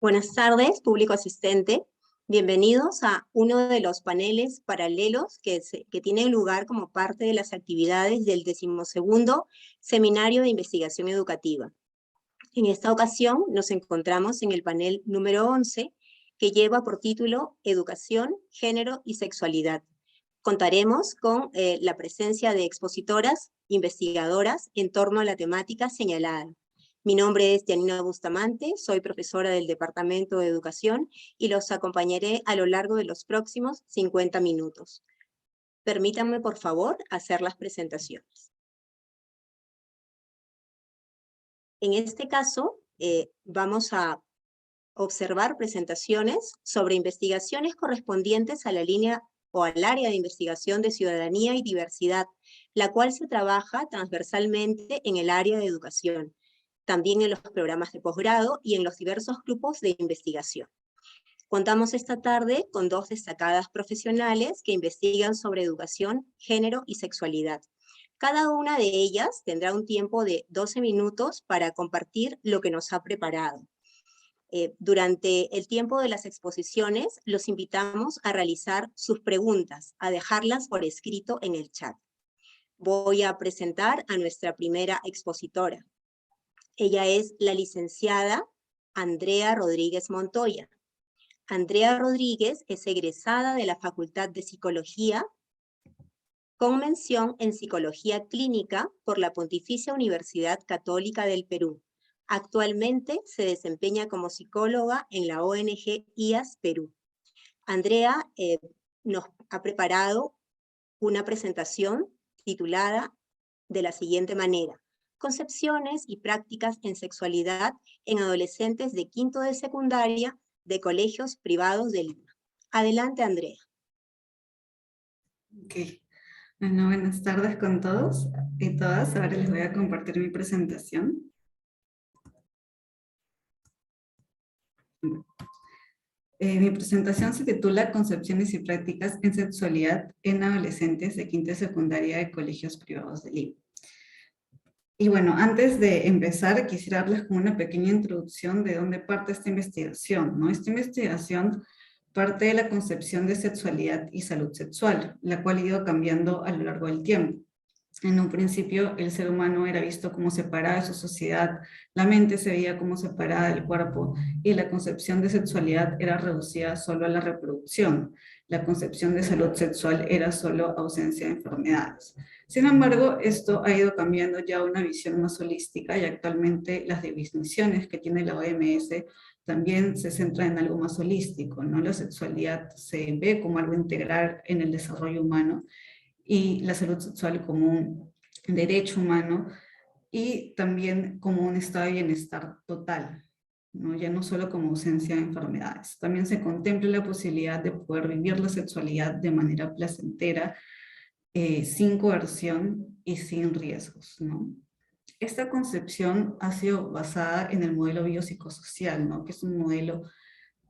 Buenas tardes, público asistente. Bienvenidos a uno de los paneles paralelos que tiene lugar como parte de las actividades del 12º Seminario de Investigación Educativa. En esta ocasión nos encontramos en el panel número 11, que lleva por título Educación, Género y Sexualidad. Contaremos con la presencia de expositoras, investigadoras en torno a la temática señalada. Mi nombre es Janina Bustamante, soy profesora del Departamento de Educación y los acompañaré a lo largo de los próximos 50 minutos. Permítanme, por favor, hacer las presentaciones. En este caso, vamos a observar presentaciones sobre investigaciones correspondientes a la línea o al área de investigación de ciudadanía y diversidad, la cual se trabaja transversalmente en el área de educación, también en los programas de posgrado y en los diversos grupos de investigación. Contamos esta tarde con dos destacadas profesionales que investigan sobre educación, género y sexualidad. Cada una de ellas tendrá un tiempo de 12 minutos para compartir lo que nos ha preparado. Durante el tiempo de las exposiciones, los invitamos a realizar sus preguntas, a dejarlas por escrito en el chat. Voy a presentar a nuestra primera expositora. Ella es la licenciada Andrea Rodríguez Montoya. Andrea Rodríguez es egresada de la Facultad de Psicología con mención en Psicología Clínica por la Pontificia Universidad Católica del Perú. Actualmente se desempeña como psicóloga en la ONG IAS Perú. Andrea nos ha preparado una presentación titulada de la siguiente manera: Concepciones y prácticas en sexualidad en adolescentes de quinto de secundaria de colegios privados de Lima. Adelante, Andrea. Ok. Bueno, buenas tardes con todos y todas. Ahora les voy a compartir mi presentación. Mi presentación se titula Concepciones y prácticas en sexualidad en adolescentes de quinto de secundaria de colegios privados de Lima. Y bueno, antes de empezar, quisiera darles como una pequeña introducción de dónde parte esta investigación, ¿no? Esta investigación parte de la concepción de sexualidad y salud sexual, la cual ha ido cambiando a lo largo del tiempo. En un principio, el ser humano era visto como separado de su sociedad, la mente se veía como separada del cuerpo y la concepción de sexualidad era reducida solo a la reproducción. La concepción de salud sexual era solo ausencia de enfermedades. Sin embargo, esto ha ido cambiando ya a una visión más holística y actualmente las definiciones que tiene la OMS también se centran en algo más holístico, ¿no? La sexualidad se ve como algo integral en el desarrollo humano y la salud sexual como un derecho humano y también como un estado de bienestar total, ¿no? Ya no solo como ausencia de enfermedades. También se contempla la posibilidad de poder vivir la sexualidad de manera placentera, sin coerción y sin riesgos, ¿no? Esta concepción ha sido basada en el modelo biopsicosocial, ¿no? Que es un modelo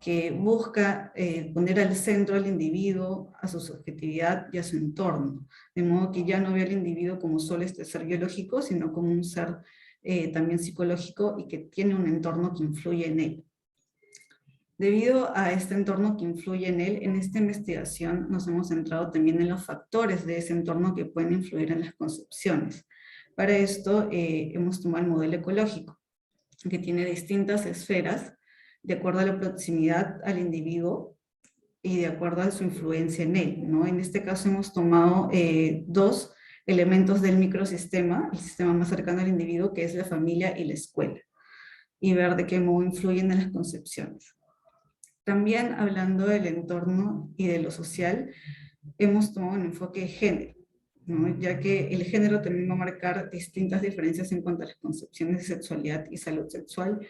que busca poner al centro al individuo, a su subjetividad y a su entorno, de modo que ya no ve al individuo como solo este ser biológico, sino como un ser también psicológico y que tiene un entorno que influye en él. Debido a este entorno que influye en él, en esta investigación nos hemos centrado también en los factores de ese entorno que pueden influir en las concepciones. Para esto hemos tomado el modelo ecológico, que tiene distintas esferas de acuerdo a la proximidad al individuo y de acuerdo a su influencia en él, ¿no? En este caso hemos tomado dos elementos del microsistema, el sistema más cercano al individuo, que es la familia y la escuela, y ver de qué modo influyen en las concepciones. También hablando del entorno y de lo social, hemos tomado un enfoque de género, ¿no? Ya que el género también va a marcar distintas diferencias en cuanto a las concepciones de sexualidad y salud sexual,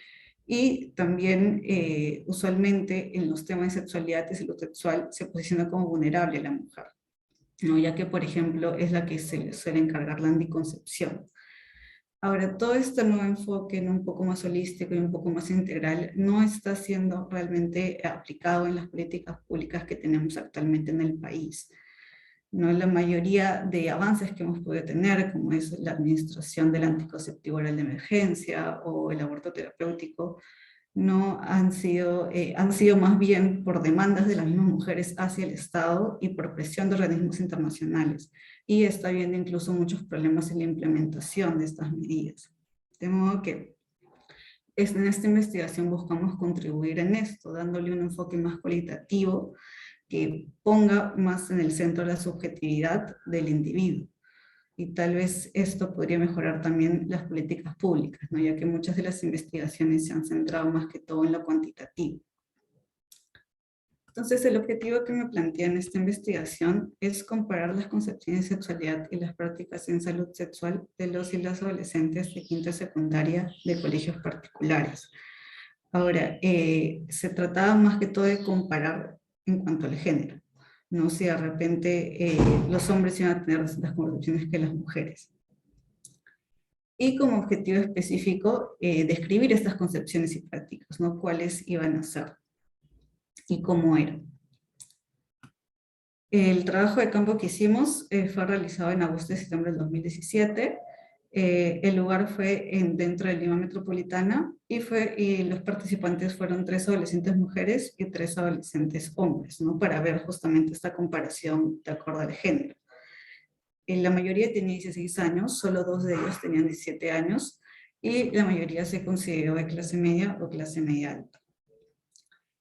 y también usualmente en los temas de sexualidad y salud sexual se posiciona como vulnerable la mujer, ¿no? Ya que por ejemplo es la que se le suele encargar la anticoncepción. Ahora, todo este nuevo enfoque, ¿no? Un poco más holístico y un poco más integral, no está siendo realmente aplicado en las políticas públicas que tenemos actualmente en el país, ¿no? La mayoría de avances que hemos podido tener, como es la administración del anticonceptivo oral de emergencia o el aborto terapéutico, no han sido más bien por demandas de las mismas mujeres hacia el Estado y por presión de organismos internacionales. Y está habiendo incluso muchos problemas en la implementación de estas medidas. De modo que en esta investigación buscamos contribuir en esto, dándole un enfoque más cualitativo que ponga más en el centro la subjetividad del individuo. Y tal vez esto podría mejorar también las políticas públicas, ¿no? Ya que muchas de las investigaciones se han centrado más que todo en lo cuantitativo. Entonces, el objetivo que me plantea en esta investigación es comparar las concepciones de sexualidad y las prácticas en salud sexual de los y las adolescentes de quinta secundaria de colegios particulares. Ahora, se trataba más que todo de comparar en cuanto al género, no si de repente los hombres iban a tener las concepciones que las mujeres. Y como objetivo específico, describir estas concepciones y prácticas, ¿no? Cuáles iban a ser y cómo eran. El trabajo de campo que hicimos fue realizado en agosto y septiembre del 2017. El lugar fue dentro de Lima Metropolitana y los participantes fueron 3 adolescentes mujeres y 3 adolescentes hombres, ¿no? Para ver justamente esta comparación de acuerdo al género. La mayoría tenía 16 años, solo 2 de ellos tenían 17 años, y la mayoría se consideró de clase media o clase media alta.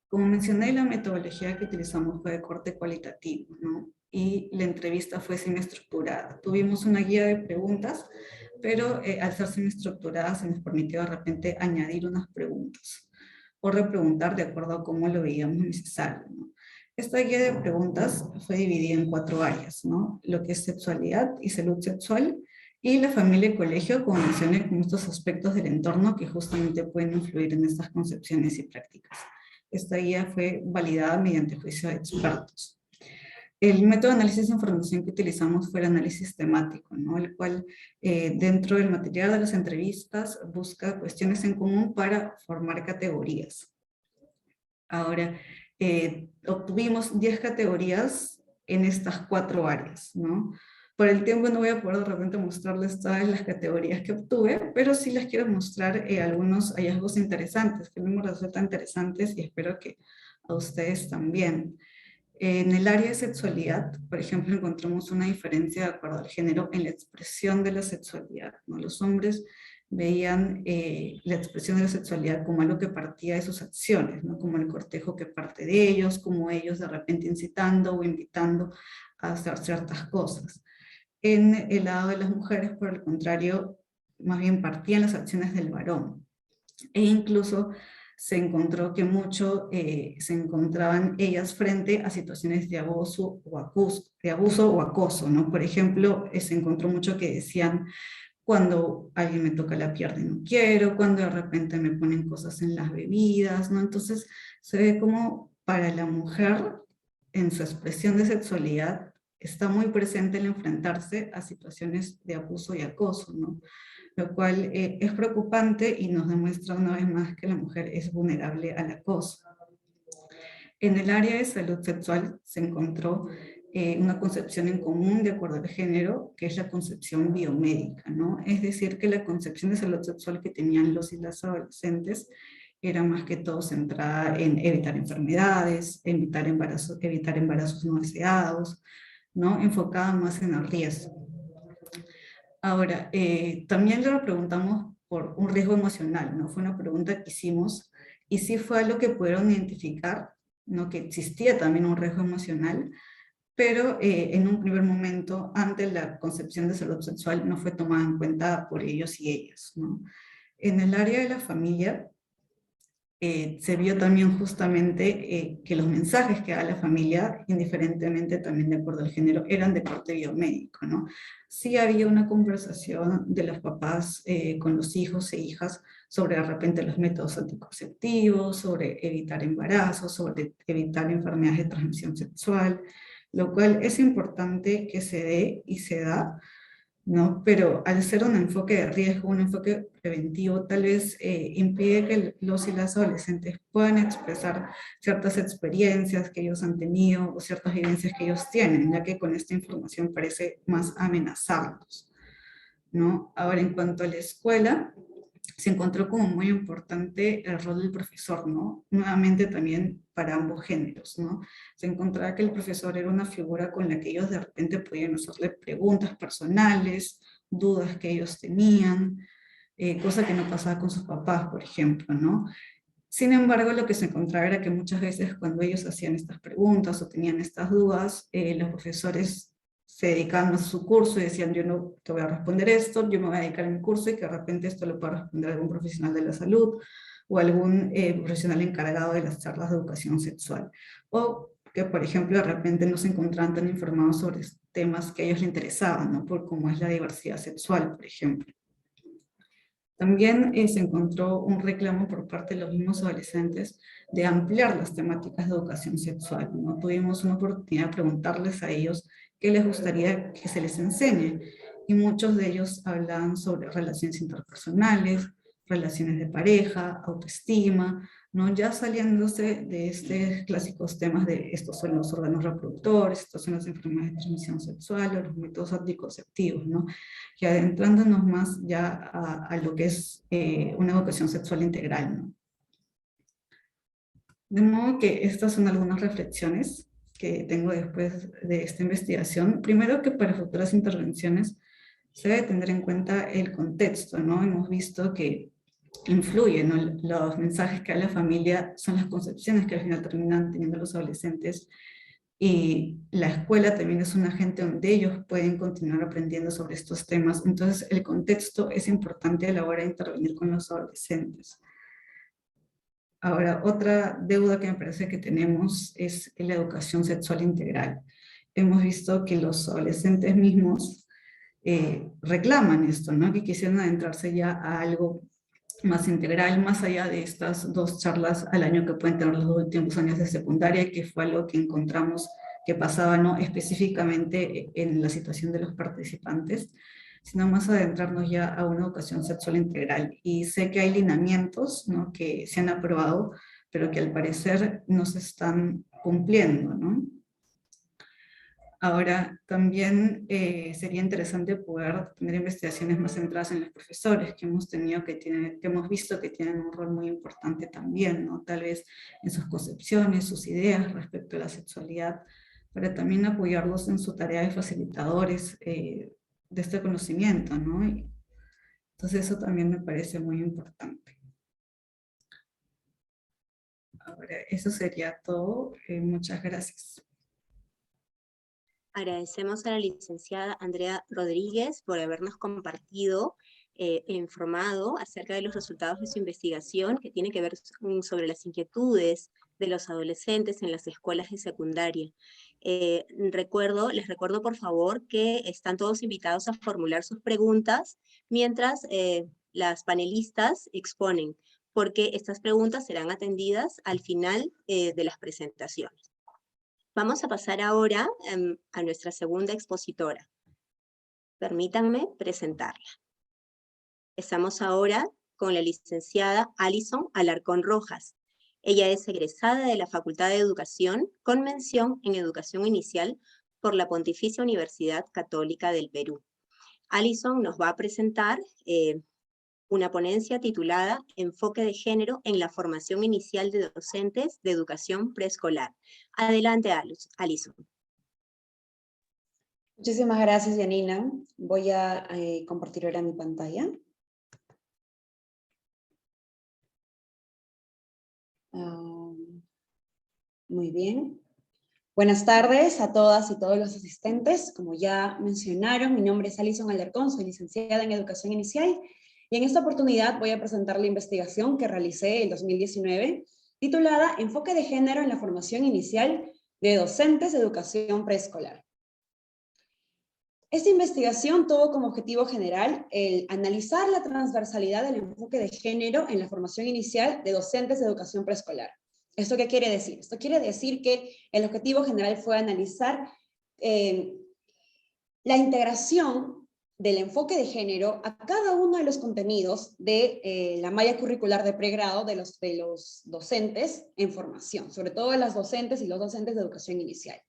Como mencioné, la metodología que utilizamos fue de corte cualitativo, ¿no? Y la entrevista fue semiestructurada. Tuvimos una guía de preguntas, pero al ser semiestructurada se nos permitió de repente añadir unas preguntas o repreguntar de acuerdo a cómo lo veíamos necesario, ¿no? Esta guía de preguntas fue dividida en 4 áreas, ¿no? Lo que es sexualidad y salud sexual, y la familia y colegio, como mencioné, con estos aspectos del entorno que justamente pueden influir en estas concepciones y prácticas. Esta guía fue validada mediante juicio de expertos. El método de análisis de información que utilizamos fue el análisis temático, ¿no? El cual dentro del material de las entrevistas busca cuestiones en común para formar categorías. Ahora, obtuvimos 10 categorías en estas 4 áreas, ¿no? Por el tiempo no voy a poder de repente mostrarles todas las categorías que obtuve, pero sí les quiero mostrar algunos hallazgos interesantes, que me resultan interesantes y espero que a ustedes también. En el área de sexualidad, por ejemplo, encontramos una diferencia de acuerdo al género en la expresión de la sexualidad, ¿no? Los hombres veían la expresión de la sexualidad como algo que partía de sus acciones, ¿no? Como el cortejo que parte de ellos, como ellos de repente incitando o invitando a hacer ciertas cosas. En el lado de las mujeres, por el contrario, más bien partían las acciones del varón. E incluso se encontró que se encontraban ellas frente a situaciones de abuso o acoso, ¿no? Por ejemplo, se encontró mucho que decían, cuando alguien me toca la pierna y no quiero, cuando de repente me ponen cosas en las bebidas, ¿no? Entonces se ve como para la mujer, en su expresión de sexualidad, está muy presente el enfrentarse a situaciones de abuso y acoso, ¿no? Lo cual es preocupante y nos demuestra una vez más que la mujer es vulnerable al acoso. En el área de salud sexual se encontró una concepción en común de acuerdo al género, que es la concepción biomédica, ¿no? Es decir, que la concepción de salud sexual que tenían los y las adolescentes era más que todo centrada en evitar enfermedades, evitar embarazos no deseados, ¿no? Enfocada más en el riesgo. Ahora, también le preguntamos por un riesgo emocional, ¿no? Fue una pregunta que hicimos y sí fue algo que pudieron identificar, ¿no? Que existía también un riesgo emocional, pero en un primer momento, ante la concepción de salud sexual, no fue tomada en cuenta por ellos y ellas, ¿no? En el área de la familia, se vio también justamente que los mensajes que da la familia, indiferentemente también de acuerdo al género, eran de corte biomédico, ¿no? Sí había una conversación de los papás con los hijos e hijas sobre de repente los métodos anticonceptivos, sobre evitar embarazos, sobre evitar enfermedades de transmisión sexual, lo cual es importante que se dé y se da, ¿no? Pero al ser un enfoque de riesgo, un enfoque preventivo, tal vez impide que los y las adolescentes puedan expresar ciertas experiencias que ellos han tenido o ciertas vivencias que ellos tienen, ya que con esta información parece más amenazarlos, ¿no? Ahora, en cuanto a la escuela, se encontró como muy importante el rol del profesor, ¿no? Nuevamente también para ambos géneros, ¿no? Se encontraba que el profesor era una figura con la que ellos de repente podían hacerle preguntas personales, dudas que ellos tenían, cosa que no pasaba con sus papás, por ejemplo, ¿no? Sin embargo, lo que se encontraba era que muchas veces cuando ellos hacían estas preguntas o tenían estas dudas, los profesores se dedicaban a su curso y decían, yo no te voy a responder esto, yo me voy a dedicar a mi curso y que de repente esto lo pueda responder algún profesional de la salud o algún profesional encargado de las charlas de educación sexual. O que, por ejemplo, de repente no se encontraban tan informados sobre temas que a ellos les interesaban, ¿no? Por como es la diversidad sexual, por ejemplo. También se encontró un reclamo por parte de los mismos adolescentes de ampliar las temáticas de educación sexual, ¿no? Tuvimos una oportunidad de preguntarles a ellos qué les gustaría que se les enseñe, y muchos de ellos hablaban sobre relaciones interpersonales, relaciones de pareja, autoestima, ¿no? Ya saliéndose de estos clásicos temas de estos son los órganos reproductores, estas son las enfermedades de transmisión sexual o los métodos anticonceptivos, ¿no? Y adentrándonos más ya a lo que es una educación sexual integral, ¿no? De modo que estas son algunas reflexiones que tengo después de esta investigación. Primero, que para futuras intervenciones se debe tener en cuenta el contexto, ¿no? Hemos visto que influyen, ¿no? Los mensajes que da la familia son las concepciones que al final terminan teniendo los adolescentes, y la escuela también es un agente donde ellos pueden continuar aprendiendo sobre estos temas. Entonces el contexto es importante a la hora de intervenir con los adolescentes. Ahora, otra deuda que me parece que tenemos es la educación sexual integral. Hemos visto que los adolescentes mismos reclaman esto, ¿no? Que quisieran adentrarse ya a algo más integral, más allá de estas 2 charlas al año que pueden tener los últimos años de secundaria, que fue algo que encontramos que pasaba no específicamente en la situación de los participantes, sino más adentrarnos ya a una educación sexual integral. Y sé que hay lineamientos, ¿no?, que se han aprobado, pero que al parecer no se están cumpliendo, ¿no? Ahora, también sería interesante poder tener investigaciones más centradas en los profesores, que hemos tenido que hemos visto que tienen un rol muy importante también, ¿no? Tal vez en sus concepciones, sus ideas respecto a la sexualidad, para también apoyarlos en su tarea de facilitadores de este conocimiento, ¿no? Y entonces eso también me parece muy importante. Ahora, eso sería todo. Muchas gracias. Agradecemos a la licenciada Andrea Rodríguez por habernos compartido e informado acerca de los resultados de su investigación, que tiene que ver sobre las inquietudes de los adolescentes en las escuelas de secundaria. Les recuerdo por favor que están todos invitados a formular sus preguntas mientras las panelistas exponen, porque estas preguntas serán atendidas al final de las presentaciones. Vamos a pasar ahora a nuestra segunda expositora. Permítanme presentarla. Estamos ahora con la licenciada Alison Alarcón Rojas. Ella es egresada de la Facultad de Educación con mención en Educación Inicial por la Pontificia Universidad Católica del Perú. Alison nos va a presentar una ponencia titulada Enfoque de Género en la Formación Inicial de Docentes de Educación Preescolar. Adelante, Alison. Muchísimas gracias, Janina. Voy a compartir ahora mi pantalla. Muy bien. Buenas tardes a todas y todos los asistentes. Como ya mencionaron, mi nombre es Alison Alarcón, soy licenciada en Educación Inicial, y en esta oportunidad voy a presentar la investigación que realicé en 2019, titulada Enfoque de Género en la Formación Inicial de Docentes de Educación Preescolar. Esta investigación tuvo como objetivo general el analizar la transversalidad del enfoque de género en la formación inicial de docentes de educación preescolar. ¿Esto qué quiere decir? Esto quiere decir que el objetivo general fue analizar la integración del enfoque de género a cada uno de los contenidos de la malla curricular de pregrado de los docentes en formación, sobre todo de las docentes y los docentes de educación inicial.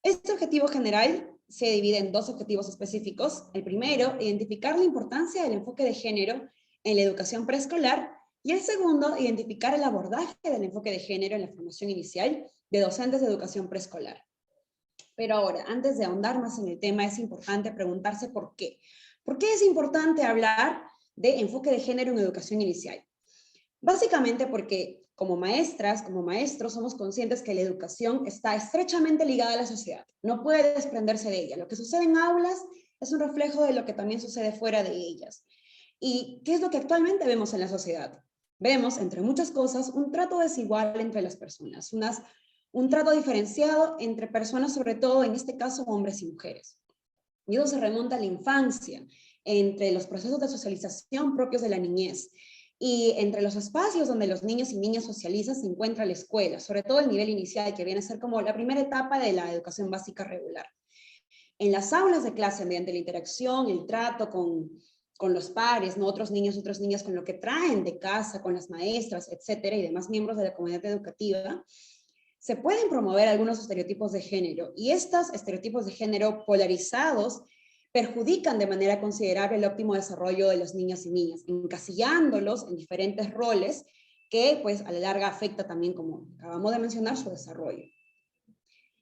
Este objetivo general se divide en 2 objetivos específicos. El primero, identificar la importancia del enfoque de género en la educación preescolar, y el segundo, identificar el abordaje del enfoque de género en la formación inicial de docentes de educación preescolar. Pero ahora, antes de ahondar más en el tema, es importante preguntarse por qué. ¿Por qué es importante hablar de enfoque de género en educación inicial? Básicamente porque como maestras, como maestros, somos conscientes que la educación está estrechamente ligada a la sociedad. No puede desprenderse de ella. Lo que sucede en aulas es un reflejo de lo que también sucede fuera de ellas. ¿Y qué es lo que actualmente vemos en la sociedad? Vemos, entre muchas cosas, un trato desigual entre las personas, un trato diferenciado entre personas, sobre todo en este caso hombres y mujeres. Y eso se remonta a la infancia, entre los procesos de socialización propios de la niñez y entre los espacios donde los niños y niñas socializan se encuentra la escuela, sobre todo el nivel inicial, que viene a ser como la primera etapa de la educación básica regular. En las aulas de clase, mediante la interacción, el trato con los pares, ¿no? Otros niños, otras niñas, con lo que traen de casa, con las maestras, etcétera, y demás miembros de la comunidad educativa, se pueden promover algunos estereotipos de género, y estos estereotipos de género polarizados perjudican de manera considerable el óptimo desarrollo de los niños y niñas, encasillándolos en diferentes roles que pues a la larga afecta también, como acabamos de mencionar, su desarrollo.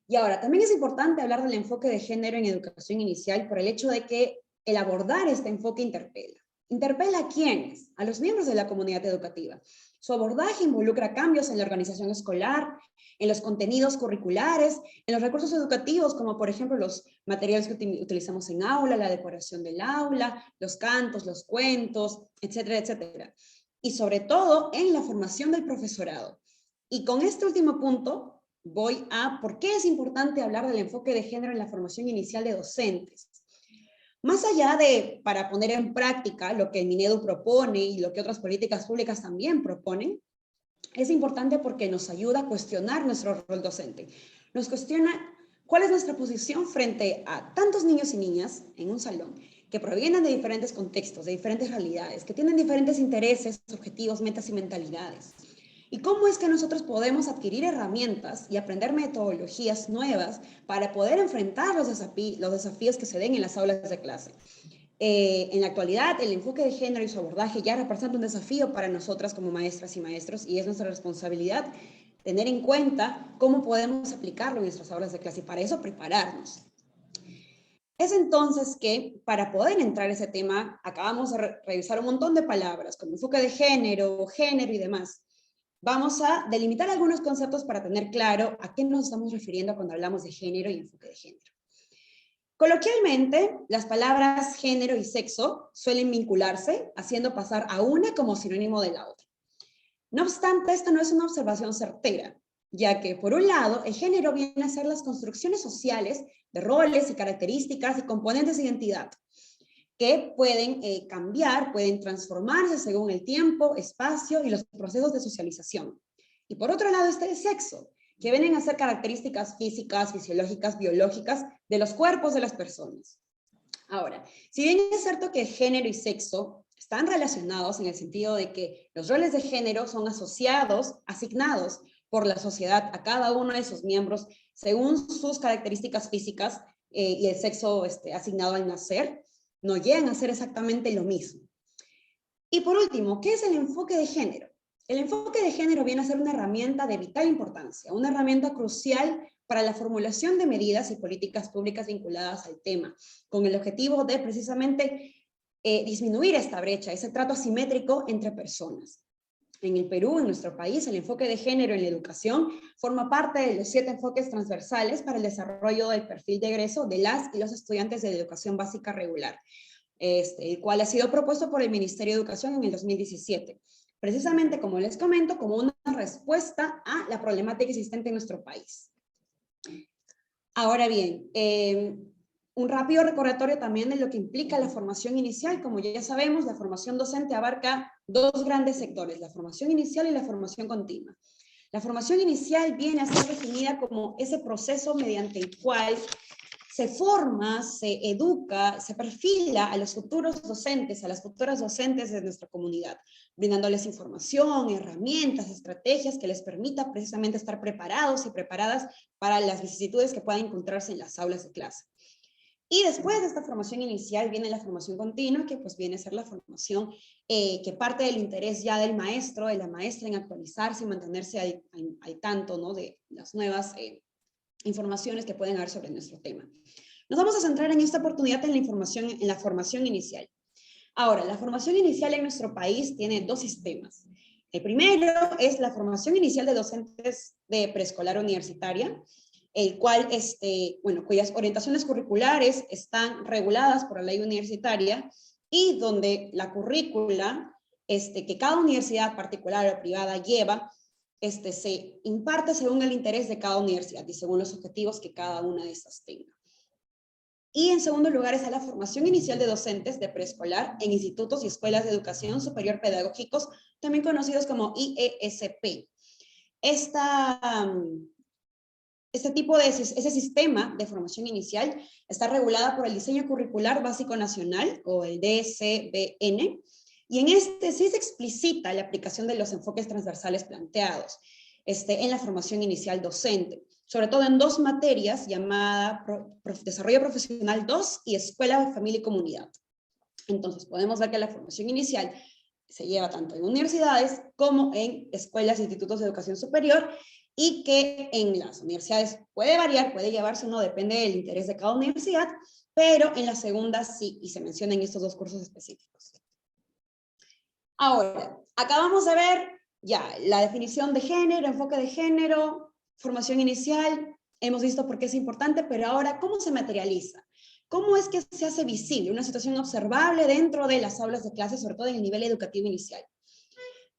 Y ahora, también es importante hablar del enfoque de género en educación inicial por el hecho de que el abordar este enfoque interpela. ¿Interpela a quiénes? A los miembros de la comunidad educativa. Su abordaje involucra cambios en la organización escolar, en los contenidos curriculares, en los recursos educativos, como por ejemplo los materiales que utilizamos en aula, la decoración del aula, los cantos, los cuentos, etcétera, etcétera. Y sobre todo en la formación del profesorado. Y con este último punto voy a por qué es importante hablar del enfoque de género en la formación inicial de docentes. Más allá de, para poner en práctica lo que el Minedu propone y lo que otras políticas públicas también proponen, es importante porque nos ayuda a cuestionar nuestro rol docente. Nos cuestiona cuál es nuestra posición frente a tantos niños y niñas en un salón que provienen de diferentes contextos, de diferentes realidades, que tienen diferentes intereses, objetivos, metas y mentalidades. ¿Y cómo es que nosotros podemos adquirir herramientas y aprender metodologías nuevas para poder enfrentar los desafíos que se den en las aulas de clase? En la actualidad, el enfoque de género y su abordaje ya representa un desafío para nosotras como maestras y maestros, y es nuestra responsabilidad tener en cuenta cómo podemos aplicarlo en nuestras aulas de clase y para eso prepararnos. Es entonces que, para poder entrar a ese tema, acabamos de revisar un montón de palabras como enfoque de género y demás. Vamos a delimitar algunos conceptos para tener claro a qué nos estamos refiriendo cuando hablamos de género y enfoque de género. Coloquialmente, las palabras género y sexo suelen vincularse, haciendo pasar a una como sinónimo de la otra. No obstante, esta no es una observación certera, ya que, por un lado, el género viene a ser las construcciones sociales de roles y características y componentes de identidad, que pueden cambiar, pueden transformarse según el tiempo, espacio y los procesos de socialización. Y por otro lado está el sexo, que vienen a ser características físicas, fisiológicas, biológicas de los cuerpos de las personas. Ahora, si bien es cierto que género y sexo están relacionados en el sentido de que los roles de género son asociados, asignados por la sociedad a cada uno de sus miembros según sus características físicas y el sexo asignado al nacer, no llegan a ser exactamente lo mismo. Y por último, ¿qué es el enfoque de género? El enfoque de género viene a ser una herramienta de vital importancia, una herramienta crucial para la formulación de medidas y políticas públicas vinculadas al tema, con el objetivo de precisamente disminuir esta brecha, ese trato asimétrico entre personas. En el Perú, en nuestro país, el enfoque de género en la educación forma parte de los 7 enfoques transversales para el desarrollo del perfil de egreso de las y los estudiantes de educación básica regular, el cual ha sido propuesto por el Ministerio de Educación en el 2017, precisamente, como les comento, como una respuesta a la problemática existente en nuestro país. Ahora bien, un rápido recordatorio también de lo que implica la formación inicial. Como ya sabemos, la formación docente abarca 2 grandes sectores, la formación inicial y la formación continua. La formación inicial viene a ser definida como ese proceso mediante el cual se forma, se educa, se perfila a los futuros docentes, a las futuras docentes de nuestra comunidad, brindándoles información, herramientas, estrategias que les permita precisamente estar preparados y preparadas para las vicisitudes que puedan encontrarse en las aulas de clase. Y después de esta formación inicial viene la formación continua, que pues viene a ser la formación que parte del interés ya del maestro, de la maestra en actualizarse y mantenerse al tanto, ¿no?, de las nuevas informaciones que pueden haber sobre nuestro tema. Nos vamos a centrar en esta oportunidad en la formación inicial. Ahora, la formación inicial en nuestro país tiene dos sistemas. El primero es la formación inicial de docentes de preescolar universitaria, el cual, cuyas orientaciones curriculares están reguladas por la ley universitaria y donde la currícula que cada universidad particular o privada lleva, se imparte según el interés de cada universidad y según los objetivos que cada una de estas tenga. Y en segundo lugar está la formación inicial de docentes de preescolar en institutos y escuelas de educación superior pedagógicos, también conocidos como IESP. Ese sistema de formación inicial está regulada por el Diseño Curricular Básico Nacional, o el DCBN, y en este sí se explicita la aplicación de los enfoques transversales planteados en la formación inicial docente, sobre todo en dos materias llamadas Desarrollo Profesional 2 y Escuela, Familia y Comunidad. Entonces podemos ver que la formación inicial se lleva tanto en universidades como en escuelas e institutos de educación superior, y que en las universidades puede variar, puede llevarse o no, depende del interés de cada universidad, pero en la segunda sí, y se mencionan estos dos cursos específicos. Ahora, acabamos de ver ya la definición de género, enfoque de género, formación inicial, hemos visto por qué es importante, pero ahora, ¿cómo se materializa? ¿Cómo es que se hace visible una situación observable dentro de las aulas de clase, sobre todo en el nivel educativo inicial?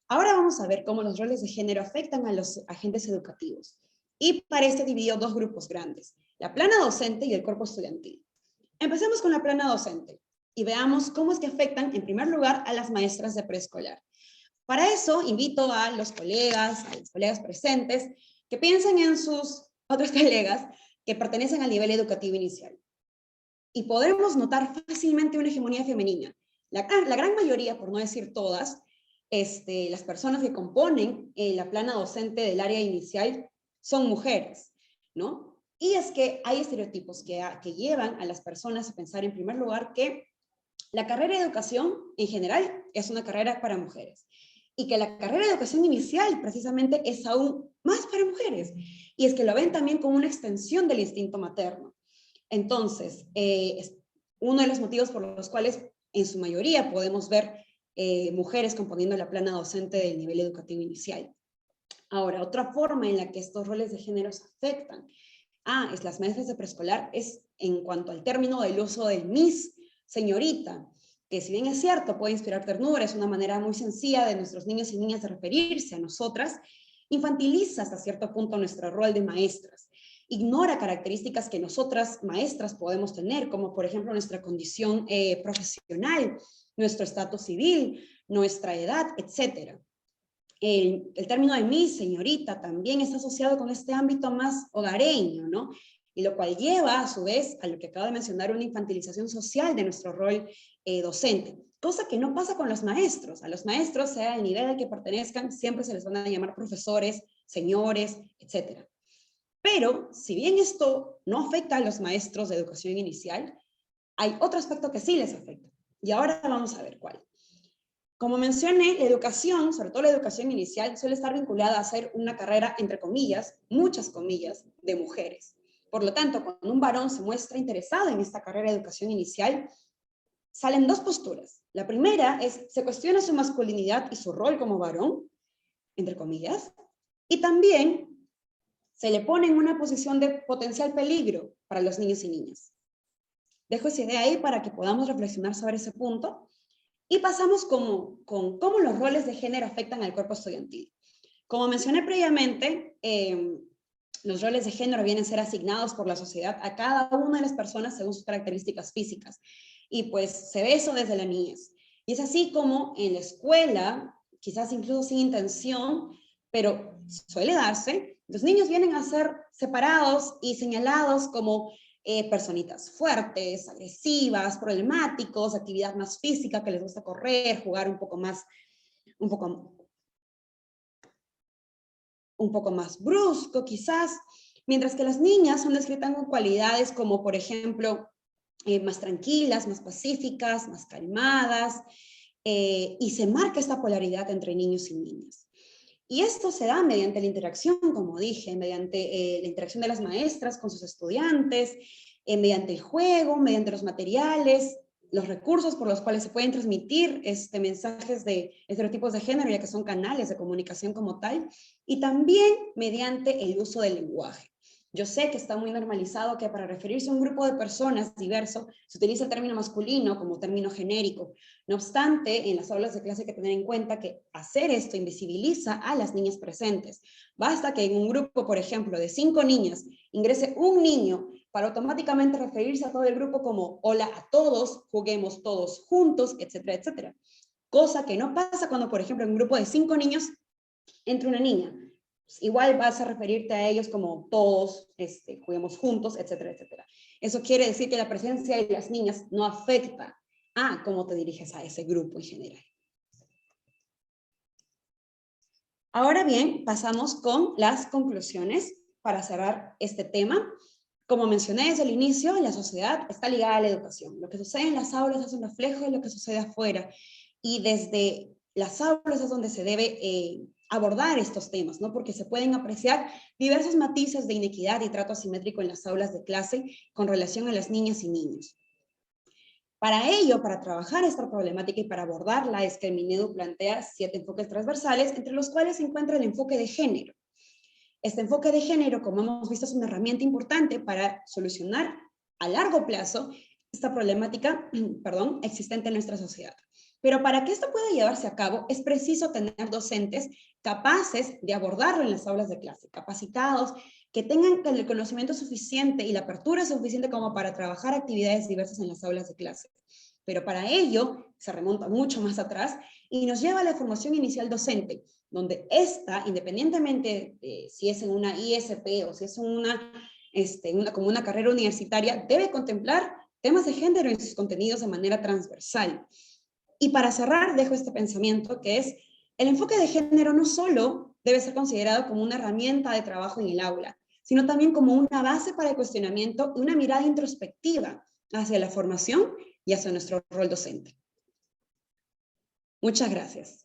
Ahora vamos a ver cómo los roles de género afectan a los agentes educativos. Y para este dividió dos grupos grandes, la plana docente y el cuerpo estudiantil. Empecemos con la plana docente y veamos cómo es que afectan, en primer lugar, a las maestras de preescolar. Para eso, invito a los colegas, a las colegas presentes, que piensen en sus otros colegas que pertenecen al nivel educativo inicial. Y podremos notar fácilmente una hegemonía femenina. La gran mayoría, por no decir todas, las personas que componen la plana docente del área inicial son mujeres, ¿no? Y es que hay estereotipos que llevan a las personas a pensar, en primer lugar, que la carrera de educación en general es una carrera para mujeres y que la carrera de educación inicial precisamente es aún más para mujeres, y es que lo ven también como una extensión del instinto materno. Entonces, es uno de los motivos por los cuales en su mayoría podemos ver mujeres componiendo la plana docente del nivel educativo inicial. Ahora, otra forma en la que estos roles de género se afectan es las maestras de preescolar, es en cuanto al término del uso del Miss, señorita, que si bien es cierto, puede inspirar ternura, es una manera muy sencilla de nuestros niños y niñas de referirse a nosotras, infantiliza hasta cierto punto nuestro rol de maestras, ignora características que nosotras maestras podemos tener, como por ejemplo nuestra condición profesional, nuestro estatus civil, nuestra edad, etc. El término de Miss, señorita, también está asociado con este ámbito más hogareño, ¿no? Y lo cual lleva, a su vez, a lo que acabo de mencionar, una infantilización social de nuestro rol docente, cosa que no pasa con los maestros. A los maestros, sea el nivel al que pertenezcan, siempre se les van a llamar profesores, señores, etc. Pero, si bien esto no afecta a los maestros de educación inicial, hay otro aspecto que sí les afecta. Y ahora vamos a ver cuál. Como mencioné, la educación, sobre todo la educación inicial, suele estar vinculada a ser una carrera, entre comillas, muchas comillas, de mujeres. Por lo tanto, cuando un varón se muestra interesado en esta carrera de educación inicial, salen dos posturas. La primera es, se cuestiona su masculinidad y su rol como varón, entre comillas, y también se le pone en una posición de potencial peligro para los niños y niñas. Dejo esa idea ahí para que podamos reflexionar sobre ese punto. Y pasamos con cómo los roles de género afectan al cuerpo estudiantil. Como mencioné previamente, los roles de género vienen a ser asignados por la sociedad a cada una de las personas según sus características físicas. Y pues se ve eso desde la niñez. Y es así como en la escuela, quizás incluso sin intención, pero suele darse, los niños vienen a ser separados y señalados como personitas fuertes, agresivas, problemáticos, actividad más física, que les gusta correr, jugar un poco más brusco quizás, mientras que las niñas son descritas con cualidades como, por ejemplo, más tranquilas, más pacíficas, más calmadas, y se marca esta polaridad entre niños y niñas. Y esto se da mediante la interacción, como dije, mediante la interacción de las maestras con sus estudiantes, mediante el juego, mediante los materiales, los recursos por los cuales se pueden transmitir mensajes de estereotipos de género, ya que son canales de comunicación como tal, y también mediante el uso del lenguaje. Yo sé que está muy normalizado que para referirse a un grupo de personas diverso se utiliza el término masculino como término genérico. No obstante, en las aulas de clase hay que tener en cuenta que hacer esto invisibiliza a las niñas presentes. Basta que en un grupo, por ejemplo, de 5 niñas, ingrese un niño para automáticamente referirse a todo el grupo como hola a todos, juguemos todos juntos, etcétera, etcétera. Cosa que no pasa cuando, por ejemplo, en un grupo de 5 niños entra una niña. Igual vas a referirte a ellos como todos, juguemos juntos, etcétera, etcétera. Eso quiere decir que la presencia de las niñas no afecta a cómo te diriges a ese grupo en general. Ahora bien, pasamos con las conclusiones para cerrar este tema. Como mencioné desde el inicio, la sociedad está ligada a la educación. Lo que sucede en las aulas es un reflejo de lo que sucede afuera. Y desde las aulas es donde se debe abordar estos temas, ¿no? Porque se pueden apreciar diversos matices de inequidad y trato asimétrico en las aulas de clase con relación a las niñas y niños. Para ello, para trabajar esta problemática y para abordarla, es que el Minedu plantea 7 enfoques transversales, entre los cuales se encuentra el enfoque de género. Este enfoque de género, como hemos visto, es una herramienta importante para solucionar a largo plazo esta problemática existente en nuestra sociedad. Pero para que esto pueda llevarse a cabo, es preciso tener docentes capaces de abordarlo en las aulas de clase, capacitados, que tengan el conocimiento suficiente y la apertura suficiente como para trabajar actividades diversas en las aulas de clase. Pero para ello se remonta mucho más atrás y nos lleva a la formación inicial docente, donde esta, independientemente de si es en una ISP o si es como una carrera universitaria, debe contemplar temas de género en sus contenidos de manera transversal. Y para cerrar, dejo este pensamiento que es, el enfoque de género no solo debe ser considerado como una herramienta de trabajo en el aula, sino también como una base para el cuestionamiento y una mirada introspectiva hacia la formación y hacia nuestro rol docente. Muchas gracias.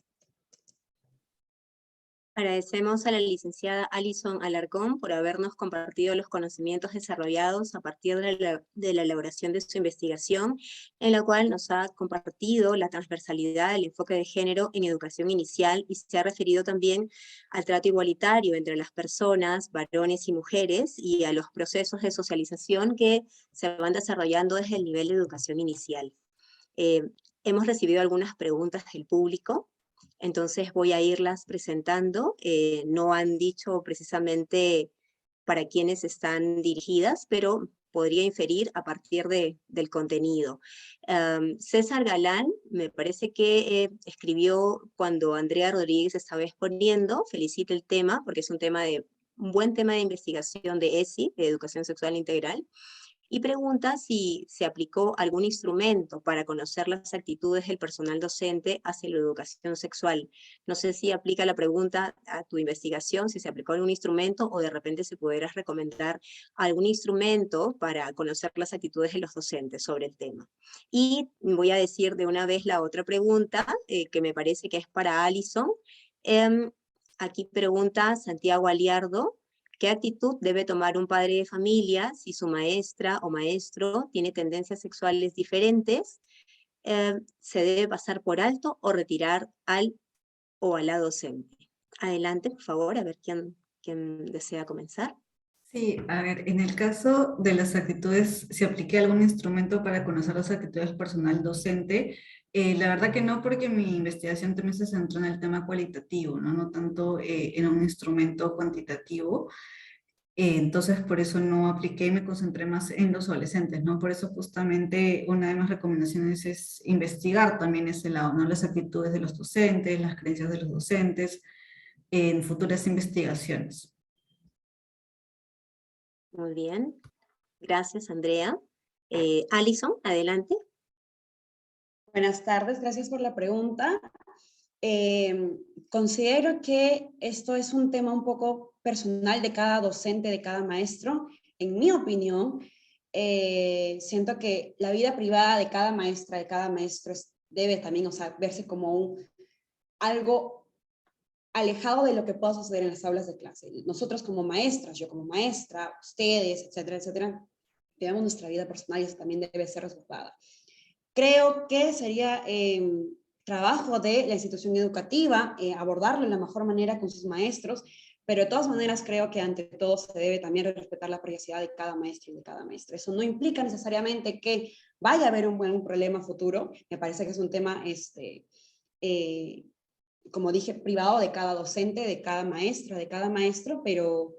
Agradecemos a la licenciada Alison Alarcón por habernos compartido los conocimientos desarrollados a partir de la elaboración de su investigación, en la cual nos ha compartido la transversalidad del enfoque de género en educación inicial y se ha referido también al trato igualitario entre las personas, varones y mujeres, y a los procesos de socialización que se van desarrollando desde el nivel de educación inicial. Hemos recibido algunas preguntas del público. Entonces voy a irlas presentando. No han dicho precisamente para quiénes están dirigidas, pero podría inferir a partir del contenido. César Galán, me parece que escribió cuando Andrea Rodríguez estaba exponiendo, felicita el tema, porque es un buen tema de investigación de ESI, de Educación Sexual Integral, y pregunta si se aplicó algún instrumento para conocer las actitudes del personal docente hacia la educación sexual. No sé si aplica la pregunta a tu investigación, si se aplicó algún instrumento o de repente si pudieras recomendar algún instrumento para conocer las actitudes de los docentes sobre el tema. Y voy a decir de una vez la otra pregunta, que me parece que es para Alison. Aquí pregunta Santiago Aliardo: ¿qué actitud debe tomar un padre de familia si su maestra o maestro tiene tendencias sexuales diferentes? ¿Se debe pasar por alto o retirar al o a la docente? Adelante, por favor, a ver quién desea comenzar. Sí, a ver, en el caso de las actitudes, si apliqué algún instrumento para conocer las actitudes del personal docente, la verdad que no, porque mi investigación también se centró en el tema cualitativo, no tanto en un instrumento cuantitativo. Entonces, por eso no apliqué y me concentré más en los adolescentes, ¿no? Por eso justamente una de mis recomendaciones es investigar también ese lado, ¿no? Las actitudes de los docentes, las creencias de los docentes en futuras investigaciones. Muy bien. Gracias, Andrea. Alison, adelante. Buenas tardes, gracias por la pregunta. Considero que esto es un tema un poco personal de cada docente, de cada maestro. En mi opinión, siento que la vida privada de cada maestra, de cada maestro, debe también, o sea, verse como algo alejado de lo que pueda suceder en las aulas de clase. Nosotros como maestras, yo como maestra, ustedes, etcétera, etcétera, tenemos nuestra vida personal y eso también debe ser resguardada. Creo que sería trabajo de la institución educativa abordarlo de la mejor manera con sus maestros, pero de todas maneras creo que ante todo se debe también respetar la privacidad de cada maestro y de cada maestra. Eso no implica necesariamente que vaya a haber un problema futuro. Me parece que es un tema, como dije, privado de cada docente, de cada maestra, de cada maestro, pero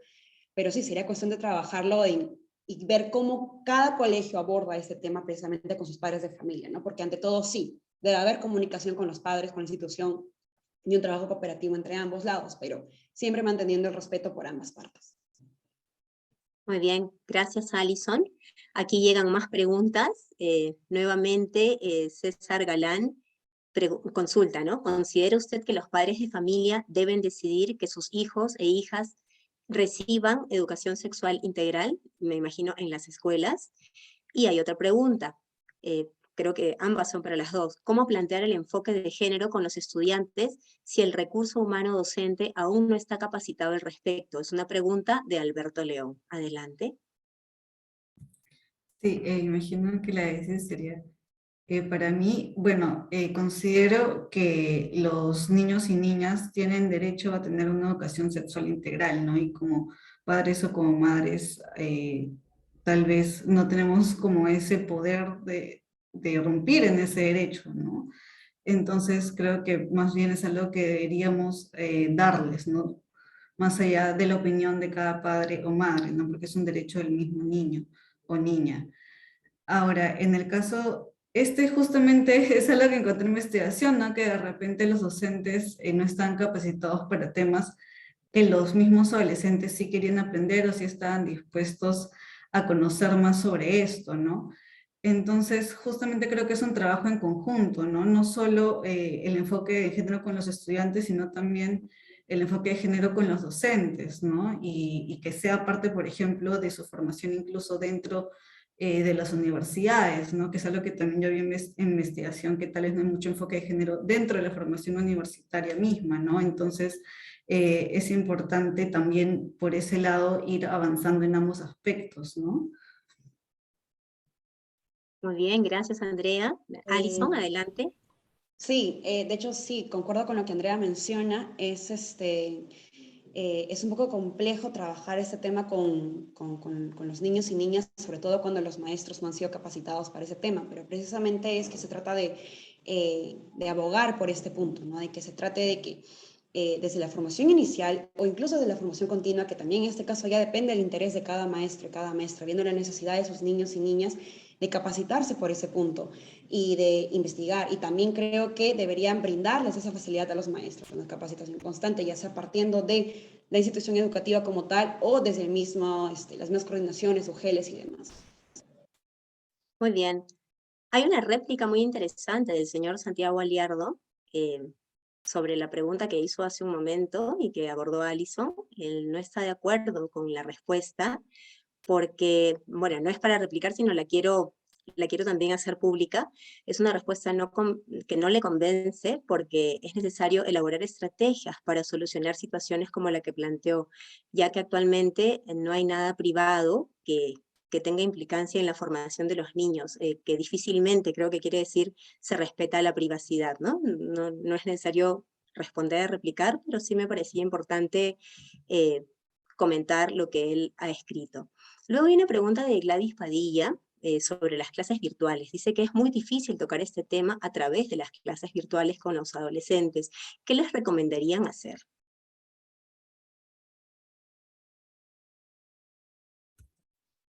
sí sería cuestión de trabajarlo y ver cómo cada colegio aborda este tema precisamente con sus padres de familia, ¿no? Porque ante todo sí, debe haber comunicación con los padres, con la institución y un trabajo cooperativo entre ambos lados, pero siempre manteniendo el respeto por ambas partes. Muy bien, gracias Alison. Aquí llegan más preguntas. Nuevamente, César Galán consulta, ¿no? ¿Considera usted que los padres de familia deben decidir que sus hijos e hijas reciban educación sexual integral? Me imagino en las escuelas. Y hay otra pregunta, creo que ambas son para las dos. ¿Cómo plantear el enfoque de género con los estudiantes si el recurso humano docente aún no está capacitado al respecto? Es una pregunta de Alberto León. Adelante. Sí, imagino que la S sería, para mí, bueno, considero que los niños y niñas tienen derecho a tener una educación sexual integral, ¿no? Y como padres o como madres, tal vez no tenemos como ese poder de irrumpir en ese derecho, ¿no? Entonces creo que más bien es algo que deberíamos darles, ¿no? Más allá de la opinión de cada padre o madre, ¿no? Porque es un derecho del mismo niño o niña. Ahora, en el caso, justamente es algo que encontré en investigación, ¿no? Que de repente los docentes no están capacitados para temas que los mismos adolescentes sí querían aprender o sí estaban dispuestos a conocer más sobre esto, ¿no? Entonces, justamente creo que es un trabajo en conjunto, ¿no? No solo el enfoque de género con los estudiantes, sino también el enfoque de género con los docentes, ¿no? Y que sea parte, por ejemplo, de su formación incluso dentro de las universidades, ¿no? Que es algo que también yo vi en investigación, que tal vez no hay mucho enfoque de género dentro de la formación universitaria misma, ¿no? Entonces, es importante también por ese lado ir avanzando en ambos aspectos, ¿no? Muy bien, gracias Andrea. Alison, adelante. Sí, de hecho sí, concuerdo con lo que Andrea menciona, es un poco complejo trabajar este tema con los niños y niñas, sobre todo cuando los maestros no han sido capacitados para ese tema, pero precisamente es que se trata de abogar por este punto, ¿no? De que se trate de que desde la formación inicial o incluso de la formación continua, que también en este caso ya depende del interés de cada maestro y cada maestra, viendo la necesidad de sus niños y niñas, de capacitarse por ese punto y de investigar. Y también creo que deberían brindarles esa facilidad a los maestros, una capacitación constante, ya sea partiendo de la institución educativa como tal o desde el mismo, las mismas coordinaciones, UGELes y demás. Muy bien. Hay una réplica muy interesante del señor Santiago Aliardo sobre la pregunta que hizo hace un momento y que abordó Alison. Él no está de acuerdo con la respuesta porque, bueno, no es para replicar, sino la quiero también hacer pública. Es una respuesta que no le convence porque es necesario elaborar estrategias para solucionar situaciones como la que planteó, ya que actualmente no hay nada privado que tenga implicancia en la formación de los niños, que difícilmente, creo que quiere decir, se respeta la privacidad, ¿no? No es necesario responder, replicar, pero sí me parecía importante comentar lo que él ha escrito. Luego hay una pregunta de Gladys Padilla sobre las clases virtuales. Dice que es muy difícil tocar este tema a través de las clases virtuales con los adolescentes. ¿Qué les recomendarían hacer?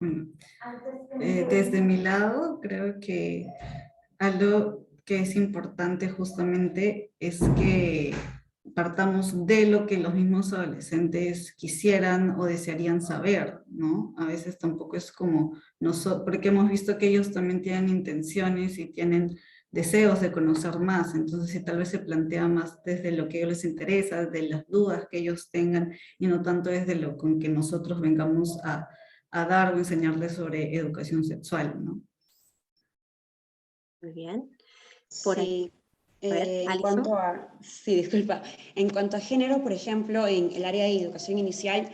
Bueno, desde mi lado, creo que algo que es importante justamente es que partamos de lo que los mismos adolescentes quisieran o desearían saber, ¿no? A veces tampoco es como nosotros, porque hemos visto que ellos también tienen intenciones y tienen deseos de conocer más, entonces si tal vez se plantea más desde lo que a ellos les interesa, de las dudas que ellos tengan, y no tanto desde lo con que nosotros vengamos a dar o enseñarles sobre educación sexual, ¿no? Muy bien. Por ahí. Sí, A ver, en Alison. cuanto a, sí, disculpa, en cuanto a género, por ejemplo, en el área de educación inicial,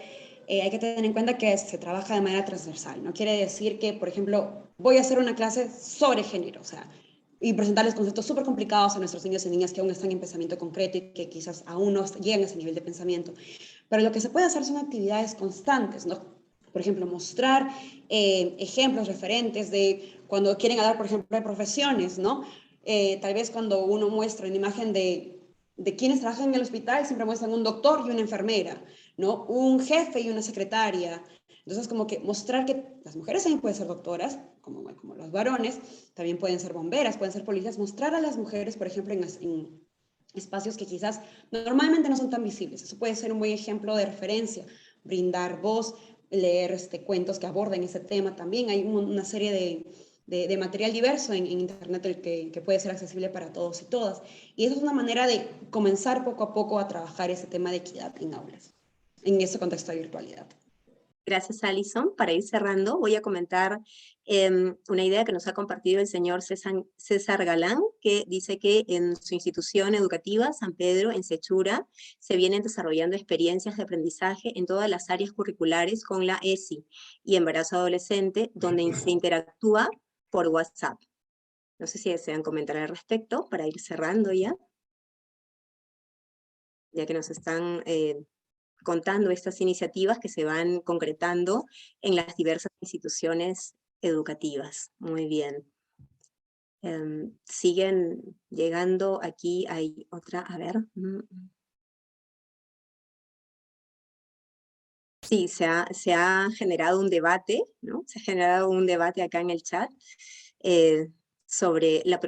hay que tener en cuenta que se trabaja de manera transversal. No quiere decir que, por ejemplo, voy a hacer una clase sobre género, o sea, y presentarles conceptos súper complicados a nuestros niños y niñas que aún están en pensamiento concreto y que quizás aún no llegan a ese nivel de pensamiento. Pero lo que se puede hacer son actividades constantes, ¿no? Por ejemplo, mostrar ejemplos referentes de cuando quieren hablar, por ejemplo, de profesiones, ¿no? Tal vez cuando uno muestra una imagen de quienes trabajan en el hospital, siempre muestran un doctor y una enfermera, ¿no? Un jefe y una secretaria. Entonces, como que mostrar que las mujeres también pueden ser doctoras, como los varones, también pueden ser bomberas, pueden ser policías, mostrar a las mujeres, por ejemplo, en espacios que quizás normalmente no son tan visibles. Eso puede ser un buen ejemplo de referencia, brindar voz, leer cuentos que aborden ese tema también. Hay una serie de material diverso en Internet que puede ser accesible para todos y todas. Y eso es una manera de comenzar poco a poco a trabajar ese tema de equidad en aulas, en ese contexto de virtualidad. Gracias, Alison. Para ir cerrando, voy a comentar una idea que nos ha compartido el señor César Galán, que dice que en su institución educativa, San Pedro, en Sechura, se vienen desarrollando experiencias de aprendizaje en todas las áreas curriculares con la ESI y embarazo adolescente, donde se interactúa por WhatsApp. No sé si desean comentar al respecto para ir cerrando ya que nos están contando estas iniciativas que se van concretando en las diversas instituciones educativas. Muy bien. Siguen llegando aquí, hay otra, a ver. Sí, se ha generado un debate, ¿no? Se ha generado un debate acá en el chat sobre la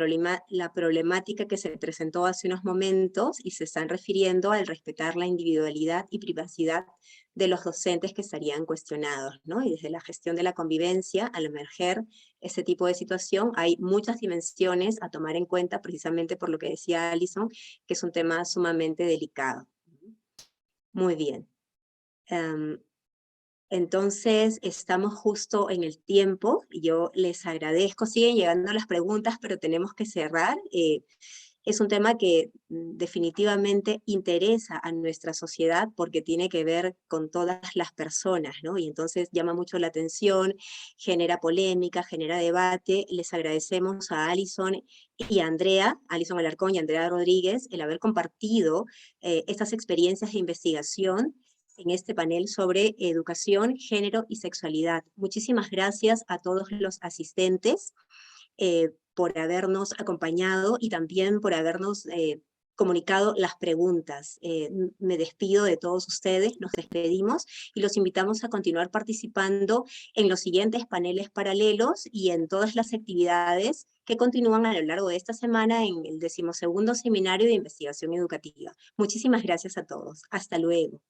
problemática que se presentó hace unos momentos y se están refiriendo al respetar la individualidad y privacidad de los docentes que estarían cuestionados, ¿no? Y desde la gestión de la convivencia, al emerger ese tipo de situación, hay muchas dimensiones a tomar en cuenta, precisamente por lo que decía Alison, que es un tema sumamente delicado. Muy bien. Entonces, estamos justo en el tiempo. Yo les agradezco. Siguen llegando las preguntas, pero tenemos que cerrar. Es un tema que definitivamente interesa a nuestra sociedad porque tiene que ver con todas las personas, ¿no? Y entonces llama mucho la atención, genera polémica, genera debate. Les agradecemos a Alison y a Andrea, Alison Alarcón y Andrea Rodríguez, el haber compartido estas experiencias de investigación en este panel sobre educación, género y sexualidad. Muchísimas gracias a todos los asistentes por habernos acompañado y también por habernos comunicado las preguntas. Me despido de todos ustedes, nos despedimos y los invitamos a continuar participando en los siguientes paneles paralelos y en todas las actividades que continúan a lo largo de esta semana en el 12º Seminario de Investigación Educativa. Muchísimas gracias a todos. Hasta luego.